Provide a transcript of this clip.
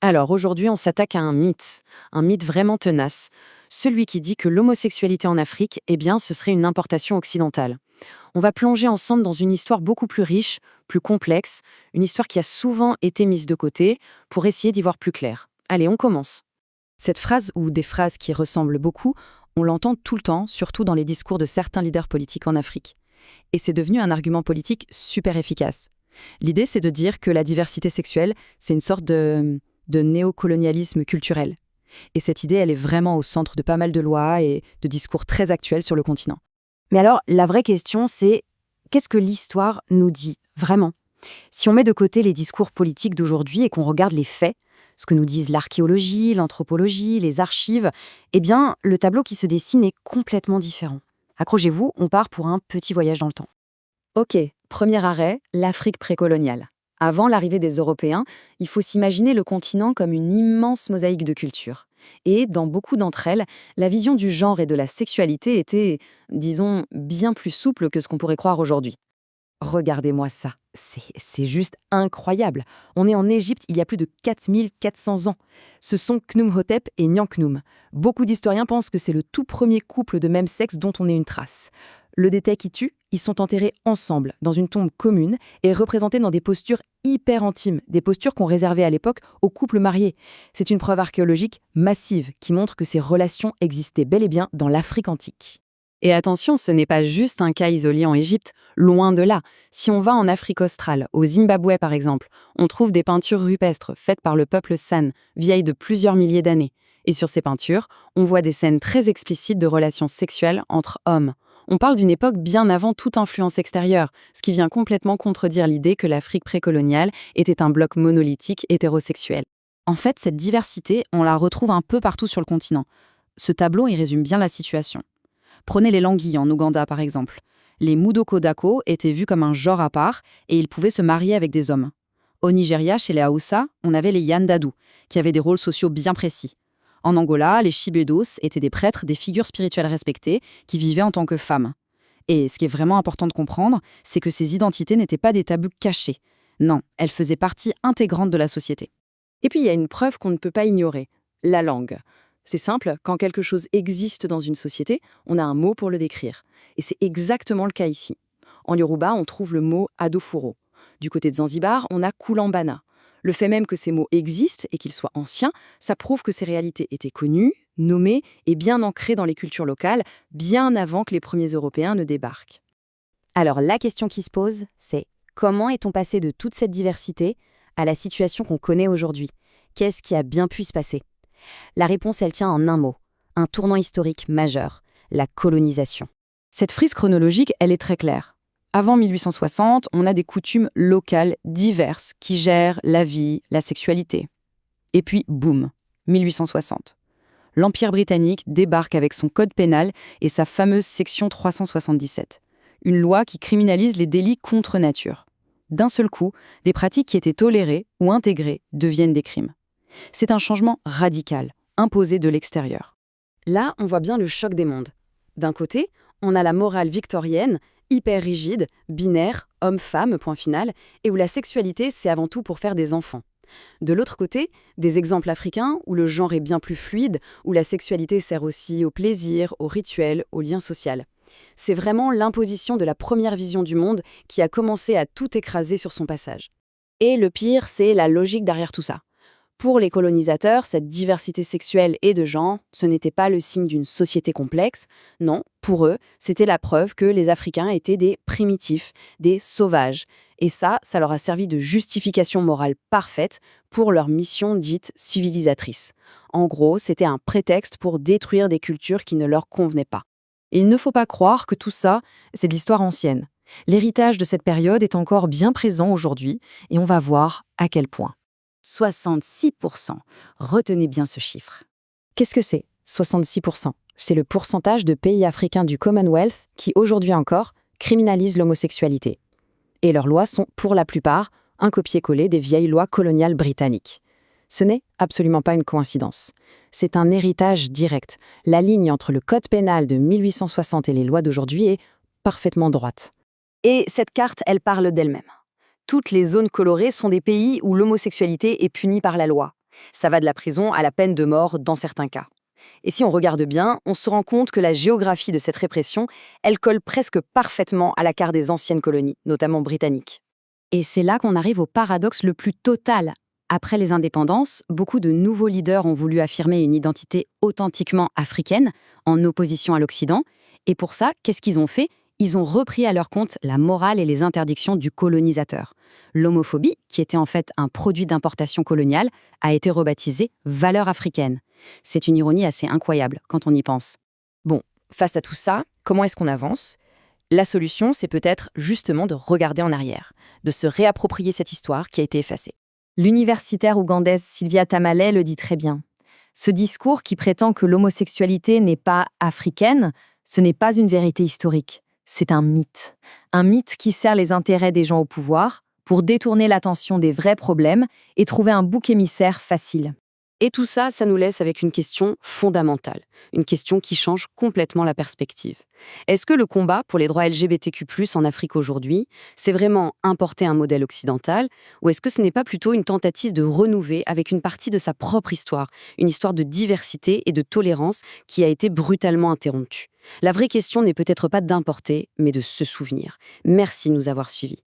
Alors aujourd'hui, on s'attaque à un mythe vraiment tenace, celui qui dit que l'homosexualité en Afrique, eh bien, ce serait une importation occidentale. On va plonger ensemble dans une histoire beaucoup plus riche, plus complexe, une histoire qui a souvent été mise de côté pour essayer d'y voir plus clair. Allez, on commence. Cette phrase, ou des phrases qui ressemblent beaucoup, on l'entend tout le temps, surtout dans les discours de certains leaders politiques en Afrique. Et c'est devenu un argument politique super efficace. L'idée, c'est de dire que la diversité sexuelle, c'est une sorte de néocolonialisme culturel. Et cette idée, elle est vraiment au centre de pas mal de lois et de discours très actuels sur le continent. Mais alors, la vraie question, c'est qu'est-ce que l'histoire nous dit vraiment? Si on met de côté les discours politiques d'aujourd'hui et qu'on regarde les faits, ce que nous disent l'archéologie, l'anthropologie, les archives, eh bien, le tableau qui se dessine est complètement différent. Accrochez-vous, on part pour un petit voyage dans le temps. Ok, premier arrêt, l'Afrique précoloniale. Avant l'arrivée des Européens, il faut s'imaginer le continent comme une immense mosaïque de cultures. Et dans beaucoup d'entre elles, la vision du genre et de la sexualité était, disons, bien plus souple que ce qu'on pourrait croire aujourd'hui. Regardez-moi ça, c'est juste incroyable. On est en Égypte il y a plus de 4400 ans. Ce sont Khnumhotep et Nyankhnum. Beaucoup d'historiens pensent que c'est le tout premier couple de même sexe dont on ait une trace. Le détail qui tue, ils sont enterrés ensemble, dans une tombe commune, et représentés dans des postures hyper intimes, des postures qu'on réservait à l'époque aux couples mariés. C'est une preuve archéologique massive qui montre que ces relations existaient bel et bien dans l'Afrique antique. Et attention, ce n'est pas juste un cas isolé en Égypte, loin de là. Si on va en Afrique australe, au Zimbabwe par exemple, on trouve des peintures rupestres faites par le peuple San, vieilles de plusieurs milliers d'années. Et sur ces peintures, on voit des scènes très explicites de relations sexuelles entre hommes. On parle d'une époque bien avant toute influence extérieure, ce qui vient complètement contredire l'idée que l'Afrique précoloniale était un bloc monolithique hétérosexuel. En fait, cette diversité, on la retrouve un peu partout sur le continent. Ce tableau, il résume bien la situation. Prenez les Languilles en Ouganda par exemple. Les Mudoko-Dako étaient vus comme un genre à part et ils pouvaient se marier avec des hommes. Au Nigeria, chez les Hausa, on avait les Yandadu, qui avaient des rôles sociaux bien précis. En Angola, les Chibedos étaient des prêtres, des figures spirituelles respectées, qui vivaient en tant que femmes. Et ce qui est vraiment important de comprendre, c'est que ces identités n'étaient pas des tabous cachés. Non, elles faisaient partie intégrante de la société. Et puis il y a une preuve qu'on ne peut pas ignorer, la langue. C'est simple, quand quelque chose existe dans une société, on a un mot pour le décrire. Et c'est exactement le cas ici. En Yoruba, on trouve le mot adofuro. Du côté de Zanzibar, on a kulambana. Le fait même que ces mots existent et qu'ils soient anciens, ça prouve que ces réalités étaient connues, nommées et bien ancrées dans les cultures locales, bien avant que les premiers Européens ne débarquent. Alors la question qui se pose, c'est comment est-on passé de toute cette diversité à la situation qu'on connaît aujourd'hui? Qu'est-ce qui a bien pu se passer? La réponse, elle tient en un mot, un tournant historique majeur, la colonisation. Cette frise chronologique, elle est très claire. Avant 1860, on a des coutumes locales diverses qui gèrent la vie, la sexualité. Et puis, boum, 1860. L'Empire britannique débarque avec son code pénal et sa fameuse section 377, une loi qui criminalise les délits contre nature. D'un seul coup, des pratiques qui étaient tolérées ou intégrées deviennent des crimes. C'est un changement radical, imposé de l'extérieur. Là, on voit bien le choc des mondes. D'un côté, on a la morale victorienne, hyper rigide, binaire, homme-femme, point final, et où la sexualité, c'est avant tout pour faire des enfants. De l'autre côté, des exemples africains où le genre est bien plus fluide, où la sexualité sert aussi au plaisir, au rituel, au lien social. C'est vraiment l'imposition de la première vision du monde qui a commencé à tout écraser sur son passage. Et le pire, c'est la logique derrière tout ça. Pour les colonisateurs, cette diversité sexuelle et de genre, ce n'était pas le signe d'une société complexe. Non, pour eux, c'était la preuve que les Africains étaient des primitifs, des sauvages. Et ça leur a servi de justification morale parfaite pour leur mission dite civilisatrice. En gros, c'était un prétexte pour détruire des cultures qui ne leur convenaient pas. Il ne faut pas croire que tout ça, c'est de l'histoire ancienne. L'héritage de cette période est encore bien présent aujourd'hui et on va voir à quel point. 66%. Retenez bien ce chiffre. Qu'est-ce que c'est, 66%? C'est le pourcentage de pays africains du Commonwealth qui, aujourd'hui encore, criminalisent l'homosexualité. Et leurs lois sont, pour la plupart, un copier-coller des vieilles lois coloniales britanniques. Ce n'est absolument pas une coïncidence. C'est un héritage direct. La ligne entre le code pénal de 1860 et les lois d'aujourd'hui est parfaitement droite. Et cette carte, elle parle d'elle-même. Toutes les zones colorées sont des pays où l'homosexualité est punie par la loi. Ça va de la prison à la peine de mort dans certains cas. Et si on regarde bien, on se rend compte que la géographie de cette répression, elle colle presque parfaitement à la carte des anciennes colonies, notamment britanniques. Et c'est là qu'on arrive au paradoxe le plus total. Après les indépendances, beaucoup de nouveaux leaders ont voulu affirmer une identité authentiquement africaine, en opposition à l'Occident. Et pour ça, qu'est-ce qu'ils ont fait ? Ils ont repris à leur compte la morale et les interdictions du colonisateur. L'homophobie, qui était en fait un produit d'importation coloniale, a été rebaptisée valeur africaine. C'est une ironie assez incroyable quand on y pense. Bon, face à tout ça, comment est-ce qu'on avance ? La solution, c'est peut-être justement de regarder en arrière, de se réapproprier cette histoire qui a été effacée. L'universitaire ougandaise Sylvia Tamale le dit très bien. Ce discours qui prétend que l'homosexualité n'est pas africaine, ce n'est pas une vérité historique, c'est un mythe. Un mythe qui sert les intérêts des gens au pouvoir pour détourner l'attention des vrais problèmes et trouver un bouc émissaire facile. Et tout ça, ça nous laisse avec une question fondamentale, une question qui change complètement la perspective. Est-ce que le combat pour les droits LGBTQ+ en Afrique aujourd'hui, c'est vraiment importer un modèle occidental, ou est-ce que ce n'est pas plutôt une tentative de renouveler avec une partie de sa propre histoire, une histoire de diversité et de tolérance qui a été brutalement interrompue ? La vraie question n'est peut-être pas d'importer, mais de se souvenir. Merci de nous avoir suivis.